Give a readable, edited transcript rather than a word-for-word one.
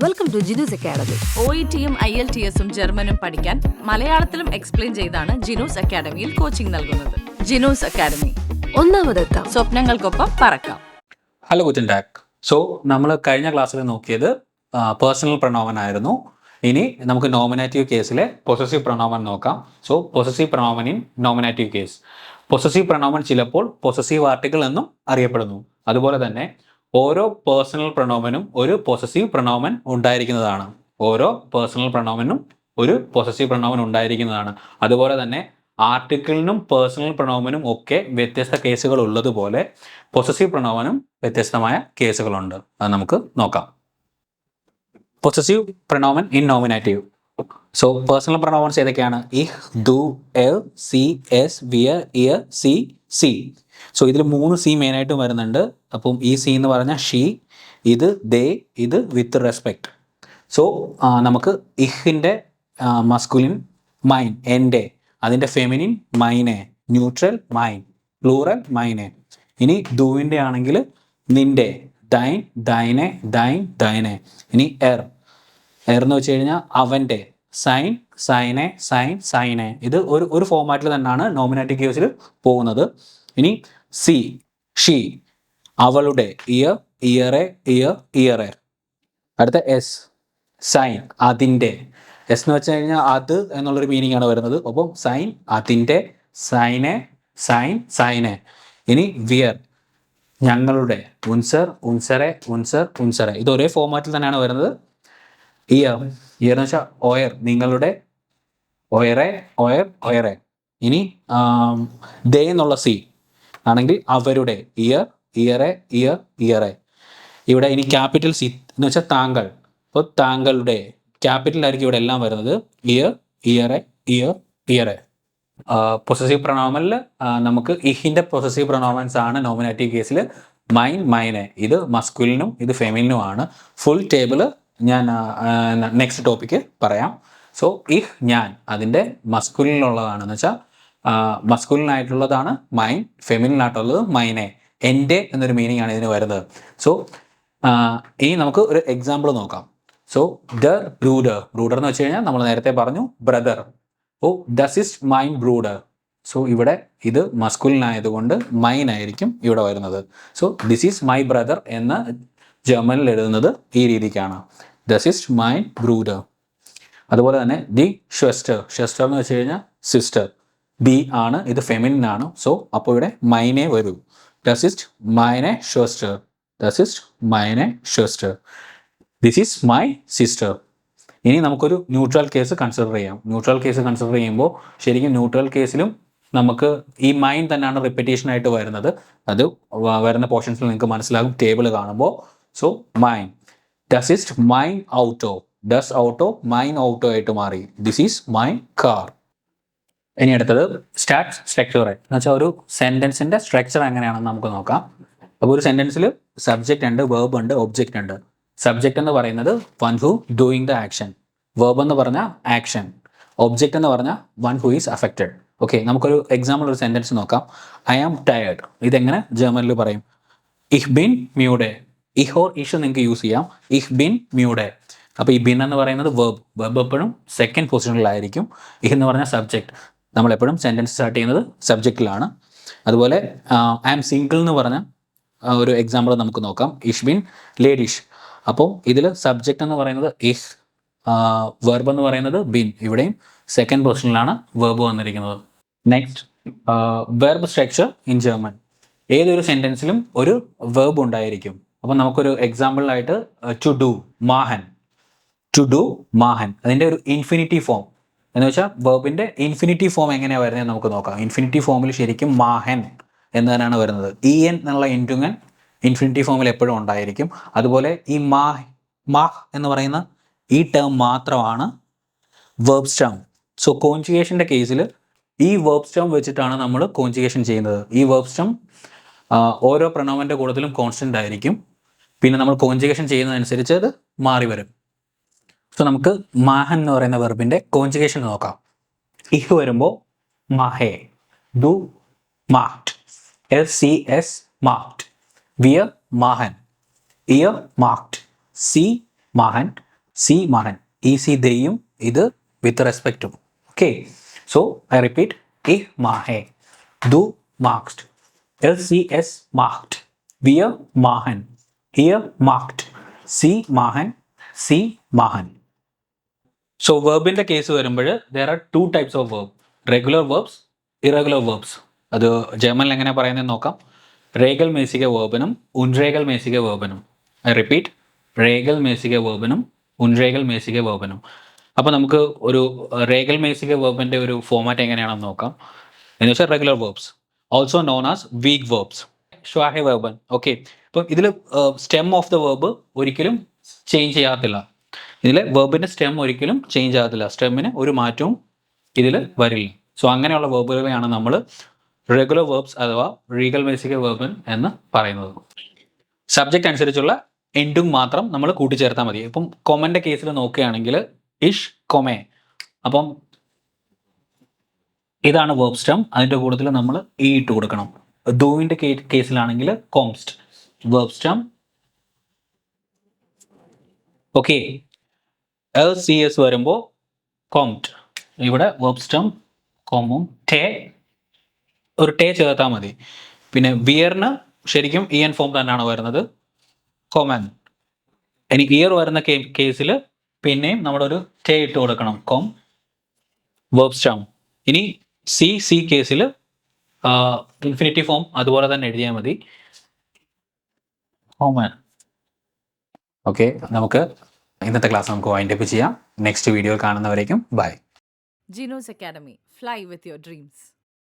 Welcome to Jinus academy. OETയും IELTSഉം ജർമ്മനും പഠിക്കാൻ മലയാളത്തിലും എക്സ്പ്ലെയിൻ ചെയ്താണ് ജിനൂസ് അക്കാഡമിയിൽ കോച്ചിങ് നൽകുന്നത്. ജിനൂസ് അക്കാഡമി, ഒന്നാമതെത്താം, സ്വപ്നങ്ങൾക്കൊപ്പം പറക്കാം. ഹലോ ഗുറ്റൻ ടാക്. സോ നമ്മൾ കഴിഞ്ഞ ക്ലാസ്സിൽ നോക്കിയത് പേഴ്സണൽ പ്രൊനോമൻ ആയിരുന്നു. ഇനി നമുക്ക് നോമിനേറ്റീവ് കേസിലെ പൊസസീവ് പ്രൊനോമൻ നോക്കാം. സോ പൊസസീവ് പ്രൊനോമൻ ഇൻ നോമിനേറ്റീവ് കേസ്. പൊസസീവ് പ്രൊനോമൻ ചിലപ്പോൾ പൊസസീവ് ആർട്ടിക്കിൾ എന്നും അറിയപ്പെടുന്നു. അതുപോലെ തന്നെ ഓരോ പേഴ്സണൽ പ്രൊനോമനും ഒരു പൊസസീവ് പ്രൊനോമൻ ഉണ്ടായിരിക്കുന്നതാണ്. ഓരോ പേഴ്സണൽ പ്രൊനോമനും ഒരു പൊസസീവ് പ്രൊനോമൻ ഉണ്ടായിരിക്കുന്നതാണ്. അതുപോലെ തന്നെ ആർട്ടിക്കിളിനും പേഴ്സണൽ പ്രൊനോമനും ഒക്കെ വ്യത്യസ്ത കേസുകൾ ഉള്ളതുപോലെ പൊസസീവ് പ്രൊനോമനും വ്യത്യസ്തമായ കേസുകളുണ്ട്. അത് നമുക്ക് നോക്കാം. പൊസസീവ് പ്രൊനോമൻ ഇൻ നോമിനേറ്റീവ്. സോ പേഴ്സണൽ പ്രൊനോമൻസ് ഏതൊക്കെയാണ്? ഇഹ്, ദു, എൽ, സി, എസ്, വിയർ, ഇയർ, സി, സി. സോ ഇതിൽ 3 സി മെയിനായിട്ടും വരുന്നുണ്ട്. അപ്പം ഈ സി എന്ന് പറഞ്ഞാൽ ഷീ, ഇത് ദേ, ഇത് വിത്ത് റെസ്പെക്ട്. സോ നമുക്ക് ഇഹിൻ്റെ മസ്കുലിൻ മൈൻ, എൻ്റെ, അതിൻ്റെ ഫെമിനിൻ മൈനെ, ന്യൂട്രൽ മൈൻ, പ്ലൂറൽ മൈനെ. ഇനി ദുവിൻ്റെ ആണെങ്കിൽ നിൻ്റെ, ദൈൻ, ദൈനെ, ദൈൻ, ദൈനെ. ഇനി എർ എന്ന് വെച്ച് കഴിഞ്ഞാൽ അവൻ്റെ, സൈൻ, സൈനെ, സൈൻ, സൈനെ. ഇത് ഒരു ഫോമാറ്റിൽ തന്നെയാണ് നോമിനേറ്റീവ് കേസിൽ പോകുന്നത്. ഇനി സി, ഷീ, അവളുടെ, ഇയർ, ഇയറെ, ഇയർ, ഇയറെ. അടുത്ത എസ്, സൈൻ, അതിൻ്റെ. എസ് എന്ന് വെച്ച് കഴിഞ്ഞാൽ അത് എന്നുള്ളൊരു മീനിങ് ആണ് വരുന്നത്. അപ്പം സൈൻ, അതിൻ്റെ, സൈനെ, സൈൻ, സൈനെ. ഇനി വിയർ, ഞങ്ങളുടെ, ഉൻസർ, ഉൻസറെ, ഉൻസർ, ഉൻസറെ. ഇത് ഒരേ ഫോമാറ്റിൽ തന്നെയാണ് വരുന്നത്. ഇയർ എന്ന് വെച്ചാൽ ഒയർ, നിങ്ങളുടെ, ഒയറെ, ഒയർ, ഒയറെ. ഇനി ദേ എന്നുള്ള സി ആണെങ്കിൽ അവരുടെ, ഇയർ, ഇയറെ, ഇയർ, ഇയറെ. ഇവിടെ ഇനി ക്യാപിറ്റൽ സി എന്ന് വെച്ചാൽ താങ്കൾ. അപ്പോൾ താങ്കളുടെ ക്യാപിറ്റലായിരിക്കും ഇവിടെ എല്ലാം വരുന്നത്. ഇയർ, ഇയറെ, ഇയർ, ഇയറെ. പൊസസീവ് പ്രൊനോമനിൽ നമുക്ക് ഇഹിൻ്റെ പൊസസീവ് പ്രൊനോമൻസ് ആണ് നോമിനേറ്റീവ് കേസിൽ മൈൻ, മൈനെ. ഇത് മസ്കുലിനും ഇത് ഫെമിനിനും ആണ്. ഫുൾ ടേബിൾ ഞാൻ നെക്സ്റ്റ് ടോപ്പിക്ക് പറയാം. സോ ഇഹ്, ഞാൻ, അതിൻ്റെ മസ്കുലിനുള്ളതാണെന്ന് വെച്ചാൽ മസ്കുലിനായിട്ടുള്ളതാണ് മൈൻ, ഫെമിനിനായിട്ടുള്ളത് മൈനെ. എൻ്റെ എന്നൊരു മീനിങ് ആണ് ഇതിന് വരുന്നത്. സോ ഇനി നമുക്ക് ഒരു എക്സാമ്പിൾ നോക്കാം. സോ ദർ ബ്രൂഡർ, ബ്രൂഡർ എന്ന് വെച്ച് കഴിഞ്ഞാൽ നമ്മൾ നേരത്തെ പറഞ്ഞു ബ്രദർ. ഓ ദസ് ഇസ് മൈൻ ബ്രൂഡർ. സോ ഇവിടെ ഇത് മസ്കുലിനായതുകൊണ്ട് മൈൻ ആയിരിക്കും ഇവിടെ വരുന്നത്. So this is my brother എന്ന് ജർമ്മനിൽ എഴുതുന്നത് ഈ രീതിക്കാണ്, ദസ് ഇസ് മൈൻ ബ്രൂഡർ. അതുപോലെ തന്നെ ദി ഷ്വസ്റ്റർ, ഷ്വസ്റ്റർ എന്ന് വെച്ച് കഴിഞ്ഞാൽ സിസ്റ്റർ, ദി ആണ്, ഇത് ഫെമിനിൻ ആണ്. സോ അപ്പോൾ ഇവിടെ മൈനെ വരൂ, ദസ് ഇസ് മൈനെ ഷ്വസ്റ്റർ, ദസ് ഇസ് മൈനെ ഷ്വസ്റ്റർ. This is my sister. ഇനി നമുക്കൊരു ന്യൂട്രൽ കേസ് കൺസിഡർ ചെയ്യാം. ന്യൂട്രൽ കേസ് കൺസിഡർ ചെയ്യുമ്പോൾ ശരിക്കും ന്യൂട്രൽ കേസിലും നമുക്ക് ഈ മൈൻ തന്നെയാണ് റിപ്പീറ്റേഷൻ ആയിട്ട് വരുന്നത്. അത് വരുന്ന പോർഷൻസിൽ നിങ്ങൾക്ക് മനസ്സിലാകും ടേബിൾ കാണുമ്പോൾ. സോ മൈൻ, ഡസ് ഇസ് മൈൻ ഔട്ടോ, ഡസ് ഔട്ടോ മൈൻ ഔട്ടോ ആയിട്ട് മാറി, ദിസ് ഈസ് മൈൻ കാർ. ഇനി അടുത്തത് സ്ട്രക്ചർ എന്ന് വെച്ചാൽ ഒരു സെൻറ്റൻസിൻ്റെ സ്ട്രക്ചർ എങ്ങനെയാണെന്ന് നമുക്ക് നോക്കാം. അപ്പോൾ ഒരു സെൻറ്റൻസിൽ സബ്ജക്റ്റ് ഉണ്ട്, വേർബ് ഉണ്ട്, ഒബ്ജക്റ്റ് ഉണ്ട്. സബ്ജക്റ്റ് എന്ന് പറയുന്നത് one who doing the action, verb എന്ന് പറഞ്ഞാൽ ആക്ഷൻ, ഒബ്ജക്റ്റ് എന്ന് പറഞ്ഞാൽ one who is affected. Okay, നമുക്കൊരു എക്സാമ്പിൾ ഒരു സെൻറ്റൻസ് നോക്കാം. I am tired. ഇതെങ്ങനെ ജർമ്മനിൽ പറയും? ഇഹ് ബിൻ മ്യൂഡെ. ഇഹ് ഓർ ഇഷ് നിങ്ങൾക്ക് യൂസ് ചെയ്യാം. ഇഹ് ബിൻ മ്യൂഡെ. അപ്പോൾ ഈ ബിൻ എന്ന് പറയുന്നത് വേർബ്, വേർബ് എപ്പോഴും സെക്കൻഡ് പൊസിഷനിലായിരിക്കും. ഇഹ് എന്ന് പറഞ്ഞാൽ സബ്ജക്റ്റ്, നമ്മളെപ്പോഴും സെൻറ്റൻസ് സ്റ്റാർട്ട് ചെയ്യുന്നത് സബ്ജക്റ്റിലാണ്. അതുപോലെ ഐ ആം സിംഗിൾ എന്ന് പറഞ്ഞ ഒരു എക്സാമ്പിൾ നമുക്ക് നോക്കാം. ഇഷ് ബിൻ ലേഡിഷ്. അപ്പോൾ ഇതിൽ സബ്ജക്റ്റ് എന്ന് പറയുന്നത് ഇഹ്, വെർബ് എന്ന് പറയുന്നത് ബിൻ. ഇവിടെയും സെക്കൻഡ് പൊസിഷനിലാണ് വെർബ് വന്നിരിക്കുന്നത്. Next verb structure in German. ഏതൊരു സെൻറ്റൻസിലും ഒരു വെർബ് ഉണ്ടായിരിക്കും. അപ്പം നമുക്കൊരു എക്സാമ്പിളായിട്ട് ടു ഡു, മാഹൻ, ടു ഡു മാഹൻ. അതിൻ്റെ ഒരു ഇൻഫിനിറ്റി ഫോം എന്ന് വെച്ചാൽ വെർബിൻ്റെ ഇൻഫിനിറ്റി ഫോം എങ്ങനെയാണ് വരുന്നത് നമുക്ക് നോക്കാം. ഇൻഫിനിറ്റി ഫോമിൽ ശരിക്കും മാഹൻ എന്ന് തന്നെയാണ് വരുന്നത്. ഇ എൻ എന്നുള്ള ഇൻറ്റുങ്ങൻ ഇൻഫിനിറ്റി ഫോമിൽ എപ്പോഴും ഉണ്ടായിരിക്കും. അതുപോലെ ഈ മാഹ് എന്ന് പറയുന്ന ഈ ടേം മാത്രമാണ് വെർബ് സ്റ്റേം. സോ കോൺജുഗേഷൻ്റെ കേസിൽ ഈ വെർബ് സ്റ്റേം വെച്ചിട്ടാണ് നമ്മൾ കോൺജുഗേഷൻ ചെയ്യുന്നത്. ഈ വെർബ് സ്റ്റേം ഓരോ പ്രൊനോമൻ്റെ കൂട്ടത്തിലും കോൺസ്റ്റൻ്റ് ആയിരിക്കും. പിന്നെ നമ്മൾ കോൺജുഗേഷൻ ചെയ്യുന്നതനുസരിച്ച് അത് മാറി വരും. സോ നമുക്ക് മാഹൻ എന്ന് പറയുന്ന വെർബിൻ്റെ കോൺജുഗേഷൻ നോക്കാം. ഇഹ് വരുമ്പോൾ മാഹേ, ദു മാഹ്റ്റ്, LCS മാഹ്റ്റ്, വിയർ മാഹൻ, ഇയർ മാഹ്റ്റ്, സി മാഹൻ, സി മാഹൻ. ഈ സി ദയും ഇത് with respect to. Okay, so I repeat, ഇഹ് മാഹെ, ദു മാർക്സ്ഡ്, LCS marked, wir machen, hier marked, sie machen, sie machen. So വെർബിൻ്റെ കേസ് വരുമ്പോൾ there are 2 types of verb, regular verbs, irregular verbs. അത് ജർമ്മനിൽ എങ്ങനെ പറയുന്നതെന്ന് നോക്കാം. റേഗൽ മേസിക വേർബിനും ഉൻറേഗൽ മേസിക വേർബിനും. ഐ റിപ്പീറ്റ്, റേഗൽ മേസിക വേർബിനും ഉൻറേഗൽ മേസിക വേർബിനും. അപ്പോൾ നമുക്ക് ഒരു റേഗൽ മേസിക വേർബിൻ്റെ ഒരു ഫോമാറ്റ് എങ്ങനെയാണെന്ന് നോക്കാം. എന്ന് വെച്ചാൽ regular verbs, also known as weak verbs, ശ്വാഹെ വേർബൻ. ഓക്കെ, അപ്പം ഇതിൽ സ്റ്റെം ഓഫ് ദ വേർബ് ഒരിക്കലും ചേഞ്ച് ചെയ്യാത്തില്ല. ഇതിൽ വേർബിൻ്റെ സ്റ്റെം ഒരിക്കലും ചേഞ്ച് ആകത്തില്ല, സ്റ്റെമ്മിന് ഒരു മാറ്റവും ഇതിൽ വരില്ല. സോ അങ്ങനെയുള്ള വേർബുകളെയാണ് നമ്മൾ റെഗുലർ വേർബ്സ് അഥവാ റീഗൽ ബേസിക് വേർബൻ എന്ന് പറയുന്നത്. സബ്ജക്റ്റ് അനുസരിച്ചുള്ള എൻഡും മാത്രം നമ്മൾ കൂട്ടിച്ചേർത്താൽ മതി. ഇപ്പം കൊമൻ്റെ കേസിൽ നോക്കുകയാണെങ്കിൽ ഇഷ് കൊമേ, അപ്പം ഇതാണ് വേർബ് സ്റ്റെം. അതിൻ്റെ കൂട്ടത്തിൽ നമ്മൾ ഇ ഇട്ട് കൊടുക്കണം. ദൂവിൻ്റെ കേസിലാണെങ്കിൽ കോംസ്റ്റ് വേർബ് സ്റ്റെം. ഓക്കെ, LCS വരുമ്പോൾ കോംറ്റ്, ഇവിടെ വേർബ് സ്റ്റെം കോമും ടേ, ഒരു ടേ ചേർത്താൽ മതി. പിന്നെ വിയറിന് ശരിക്കും EN ഫോം തന്നെയാണ് വരുന്നത്, കൊമൻ. ഇനി ഇയർ വരുന്ന കേസിൽ പിന്നെയും നമ്മളൊരു ടേ ഇട്ട് കൊടുക്കണം, കോം വേർബ് സ്റ്റെം. ഇനി സി കേസിൽ ഇൻഫിനിറ്റി ഫോം അതുപോലെ തന്നെ എഴുതിയാൽ മതി, കോമൻ. ഓക്കെ, നമുക്ക് ഇന്നത്തെ ക്ലാസ് നമുക്ക് വൈൻഡ് അപ്പ് ചെയ്യാം. നെക്സ്റ്റ് വീഡിയോ കാണുന്നവരേക്കും bye. Jinus academy, fly with your dreams.